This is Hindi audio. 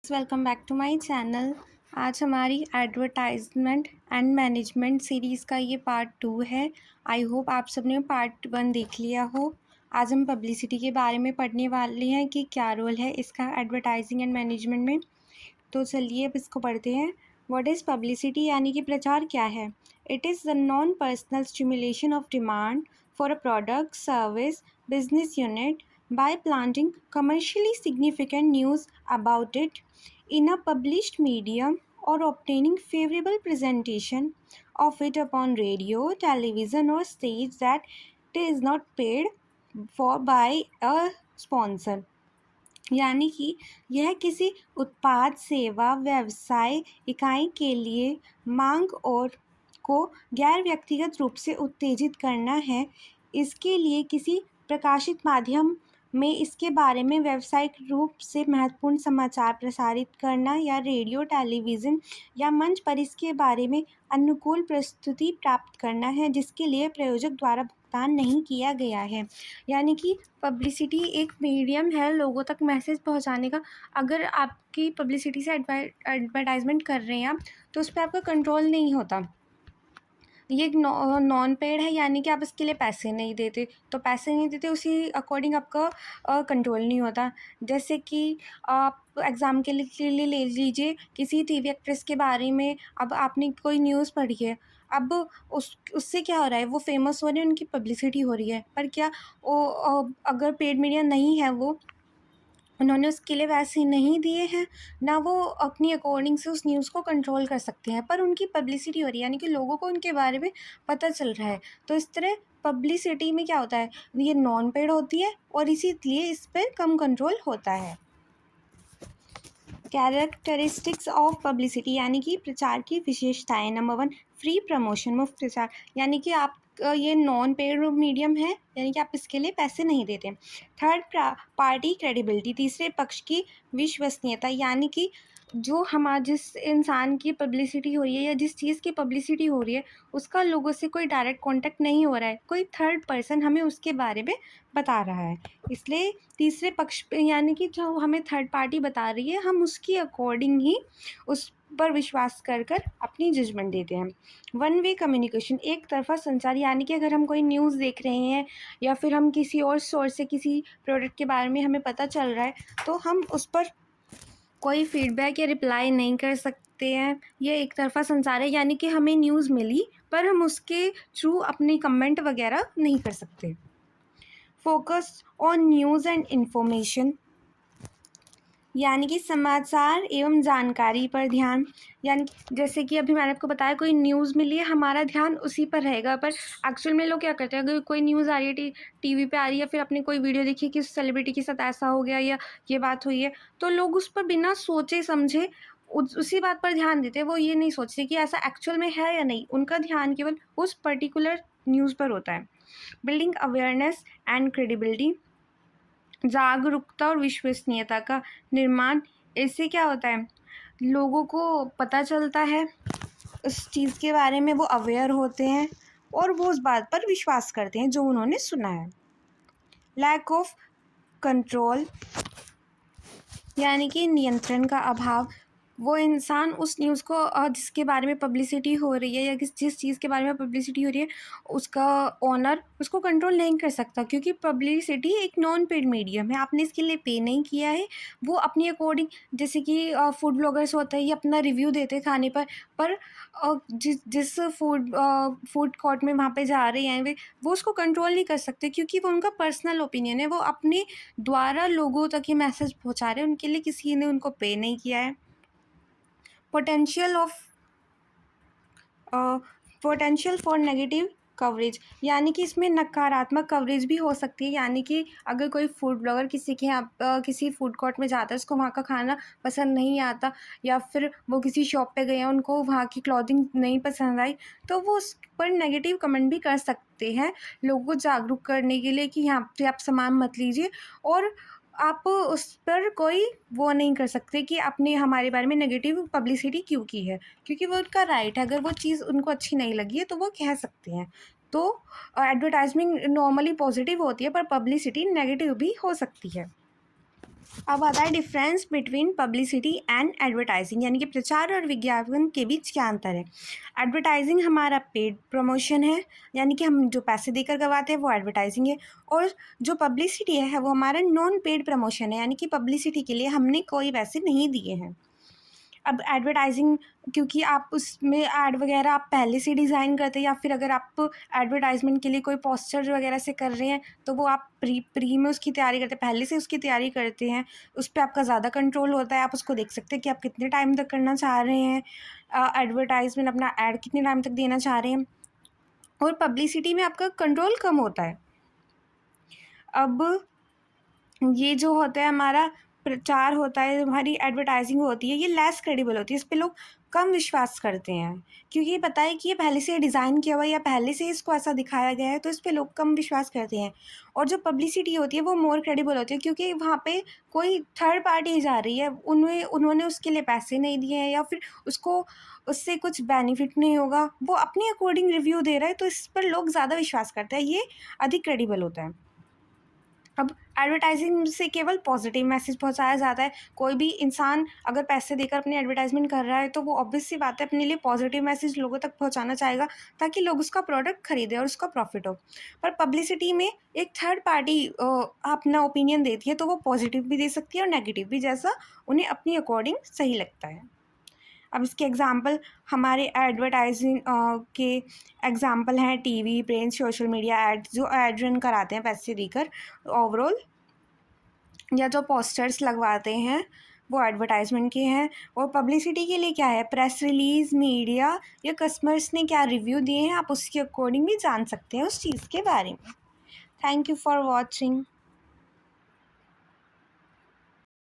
Friends, welcome back to my channel. आज हमारी एडवर्टाइजमेंट एंड मैनेजमेंट सीरीज़ का ये पार्ट 2 है। आई होप आप सबने पार्ट 1 देख लिया हो। आज हम पब्लिसिटी के बारे में पढ़ने वाले हैं कि क्या रोल है इसका एडवर्टाइजिंग एंड मैनेजमेंट में। तो चलिए अब इसको पढ़ते हैं। व्हाट इज़ पब्लिसिटी, यानी कि प्रचार क्या है? It is the non personal stimulation of demand for a product, service, business unit by planting commercially significant news about it in a published medium or obtaining favorable presentation of it upon radio, television or stage that it is not paid for by a sponsor। यानी कि यह किसी उत्पाद, सेवा, व्यवसाय इकाई के लिए मांग और को गैर व्यक्तिगत रूप से उत्तेजित करना है। इसके लिए किसी प्रकाशित माध्यम में इसके बारे में व्यावसायिक रूप से महत्वपूर्ण समाचार प्रसारित करना या रेडियो, टेलीविज़न या मंच पर इसके बारे में अनुकूल प्रस्तुति प्राप्त करना है, जिसके लिए प्रयोजक द्वारा भुगतान नहीं किया गया है। यानी कि पब्लिसिटी एक मीडियम है लोगों तक मैसेज पहुंचाने का। अगर आपकी पब्लिसिटी से एडवर्टाइजमेंट कर रहे हैं आप, तो उस पर आपका कंट्रोल नहीं होता। ये एक नॉन पेड है, यानी कि आप इसके लिए पैसे नहीं देते, तो पैसे नहीं देते उसी अकॉर्डिंग आपका कंट्रोल नहीं होता। जैसे कि आप एग्ज़ाम के लिए ले लीजिए, किसी टीवी एक्ट्रेस के बारे में अब आपने कोई न्यूज़ पढ़ी है। अब उससे क्या हो रहा है, वो फेमस हो रही है, उनकी पब्लिसिटी हो रही है, पर क्या वो अगर पेड मीडिया नहीं है, वो उन्होंने उसके लिए वैसे नहीं दिए हैं, ना वो अपनी अकॉर्डिंग से उस न्यूज़ को कंट्रोल कर सकते हैं, पर उनकी पब्लिसिटी हो रही है, यानी कि लोगों को उनके बारे में पता चल रहा है। तो इस तरह पब्लिसिटी में क्या होता है, ये नॉन पेड होती है और इसीलिए इस पर कम कंट्रोल होता है। कैरेक्टरिस्टिक्स ऑफ पब्लिसिटी, यानी कि प्रचार की विशेषताएं। नंबर 1, फ्री प्रमोशन, मुफ्त प्रचार। यानी कि आप ये नॉन पेड मीडियम है, यानी कि आप इसके लिए पैसे नहीं देते। थर्ड, पार्टी क्रेडिबिलिटी, तीसरे पक्ष की विश्वसनीयता। यानी कि जिस इंसान की पब्लिसिटी हो रही है या जिस चीज़ की पब्लिसिटी हो रही है, उसका लोगों से कोई डायरेक्ट कांटेक्ट नहीं हो रहा है, कोई थर्ड पर्सन हमें उसके बारे में बता रहा है। इसलिए तीसरे पक्ष पे, यानी कि जो हमें थर्ड पार्टी बता रही है, हम उसकी अकॉर्डिंग ही उस पर विश्वास कर अपनी जजमेंट देते हैं। वन वे कम्युनिकेशन, एक तरफा संचार। यानी कि अगर हम कोई न्यूज़ देख रहे हैं या फिर हम किसी और सोर्स से किसी प्रोडक्ट के बारे में हमें पता चल रहा है, तो हम उस पर कोई फीडबैक या रिप्लाई नहीं कर सकते हैं। ये एक तरफा संचार है, यानी कि हमें न्यूज़ मिली पर हम उसके थ्रू अपनी कमेंट वगैरह नहीं कर सकते। Focus on news and information, यानी कि समाचार एवं जानकारी पर ध्यान। यानी जैसे कि अभी मैंने आपको बताया, कोई न्यूज़ मिली है, हमारा ध्यान उसी पर रहेगा, पर एक्चुअल में लोग क्या करते हैं, अगर कोई न्यूज़ आ रही है, टीवी पे आ रही है, फिर आपने कोई वीडियो देखी कि उस सेलिब्रिटी के साथ ऐसा हो गया या ये बात हुई है, तो लोग उस पर बिना सोचे समझे उसी बात पर ध्यान देते हैं। वो ये नहीं सोचते कि ऐसा एक्चुअल में है या नहीं, उनका ध्यान केवल उस पर्टिकुलर न्यूज़ पर होता है। बिल्डिंग अवेयरनेस एंड क्रेडिबिलिटी, जागरूकता और विश्वसनीयता का निर्माण। इससे क्या होता है, लोगों को पता चलता है उस चीज़ के बारे में, वो अवेयर होते हैं और वो उस बात पर विश्वास करते हैं जो उन्होंने सुना है। लैक ऑफ कंट्रोल, यानी कि नियंत्रण का अभाव। वो इंसान उस न्यूज़ को जिसके बारे में पब्लिसिटी हो रही है या जिस चीज़ के बारे में पब्लिसिटी हो रही है, उसका ओनर उसको कंट्रोल नहीं कर सकता, क्योंकि पब्लिसिटी एक नॉन पेड मीडियम है, आपने इसके लिए पे नहीं किया है। वो अपनी अकॉर्डिंग, जैसे कि फूड ब्लॉगर्स होते हैं, ये अपना रिव्यू देते हैं खाने पर जिस फूड कोर्ट में वहाँ पे जा रहे हैं वो उसको कंट्रोल नहीं कर सकते, क्योंकि वो उनका पर्सनल ओपिनियन है। वो अपने द्वारा लोगों तक ये मैसेज पहुँचा रहे हैं, उनके लिए किसी ने उनको पे नहीं किया है। पोटेंशियल फॉर नेगेटिव कवरेज, यानी कि इसमें नकारात्मक कवरेज भी हो सकती है। यानी कि अगर कोई फूड ब्लॉगर किसी के यहाँ किसी फूड कोर्ट में जाता है, उसको वहाँ का खाना पसंद नहीं आता, या फिर वो किसी शॉप पे गए हैं, उनको वहाँ की क्लॉथिंग नहीं पसंद आई, तो वो उस पर नेगेटिव कमेंट भी कर सकते हैं, लोगों को जागरूक करने के लिए कि यहाँ पे आप सामान मत लीजिए। और आप उस पर कोई वो नहीं कर सकते कि आपने हमारे बारे में नेगेटिव पब्लिसिटी क्यों की है, क्योंकि वो उनका राइट है। अगर वो चीज़ उनको अच्छी नहीं लगी है तो वो कह सकते हैं। तो एडवर्टाइजमेंट नॉर्मली पॉजिटिव होती है, पर पब्लिसिटी नेगेटिव भी हो सकती है। अब आता है difference between publicity and advertising, यानी कि प्रचार और विज्ञापन के बीच क्या अंतर है। एडवर्टाइजिंग हमारा पेड प्रमोशन है, यानी कि हम जो पैसे देकर करवाते हैं वो एडवर्टाइजिंग है। और जो पब्लिसिटी है वो हमारा नॉन पेड प्रमोशन है, यानी कि पब्लिसिटी के लिए हमने कोई पैसे नहीं दिए हैं। अब एडवर्टाइजिंग, क्योंकि आप उसमें ऐड वगैरह आप पहले से डिज़ाइन करते हैं, या फिर अगर आप एडवर्टाइजमेंट के लिए कोई पोस्टर वगैरह से कर रहे हैं तो वो आप प्री में उसकी तैयारी करते हैं, पहले से उसकी तैयारी करते हैं। उस पर आपका ज़्यादा कंट्रोल होता है, आप उसको देख सकते हैं कि आप कितने टाइम तक करना चाह रहे हैं एडवर्टाइजमेंट, अपना ऐड कितने टाइम तक देना चाह रहे हैं। और पब्लिसिटी में आपका कंट्रोल कम होता है। अब ये जो होता है हमारा प्रचार होता है, हमारी एडवर्टाइजिंग होती है, ये लेस क्रेडिबल होती है, इस पे लोग कम विश्वास करते हैं, क्योंकि ये पता है कि ये पहले से डिज़ाइन किया हुआ है या पहले से इसको ऐसा दिखाया गया है, तो इस पे लोग कम विश्वास करते हैं। और जो पब्लिसिटी होती है वो मोर क्रेडिबल होती है, क्योंकि वहाँ पे कोई थर्ड पार्टी जा रही है, उन्होंने उसके लिए पैसे नहीं दिए हैं, या फिर उसको उससे कुछ बेनिफिट नहीं होगा, वो अपने अकॉर्डिंग रिव्यू दे रहा है, तो इस पर लोग ज़्यादा विश्वास करते हैं, ये अधिक क्रेडिबल होता है। अब एडवर्टाइजिंग से केवल पॉजिटिव मैसेज पहुंचाया जाता है। कोई भी इंसान अगर पैसे देकर अपनी एडवर्टाइजमेंट कर रहा है तो वो ऑब्वियस सी बात है अपने लिए पॉजिटिव मैसेज लोगों तक पहुंचाना चाहेगा, ताकि लोग उसका प्रोडक्ट खरीदें और उसका प्रॉफिट हो। पर पब्लिसिटी में एक थर्ड पार्टी अपना ओपिनियन देती है, तो वो पॉजिटिव भी दे सकती है और नेगेटिव भी, जैसा उन्हें अपनी अकॉर्डिंग सही लगता है। अब इसके एग्ज़ाम्पल हमारे एडवर्टाइजिंग के एग्ज़ाम्पल हैं TV, print, social media ad, जो एड रन कराते हैं पैसे देकर ओवरऑल, या जो पोस्टर्स लगवाते हैं वो एडवर्टाइजमेंट के हैं। और पब्लिसिटी के लिए क्या है, प्रेस रिलीज़, मीडिया या कस्टमर्स ने क्या रिव्यू दिए हैं, आप उसके अकॉर्डिंग भी जान सकते हैं उस चीज़ के बारे में। Thank you for watching.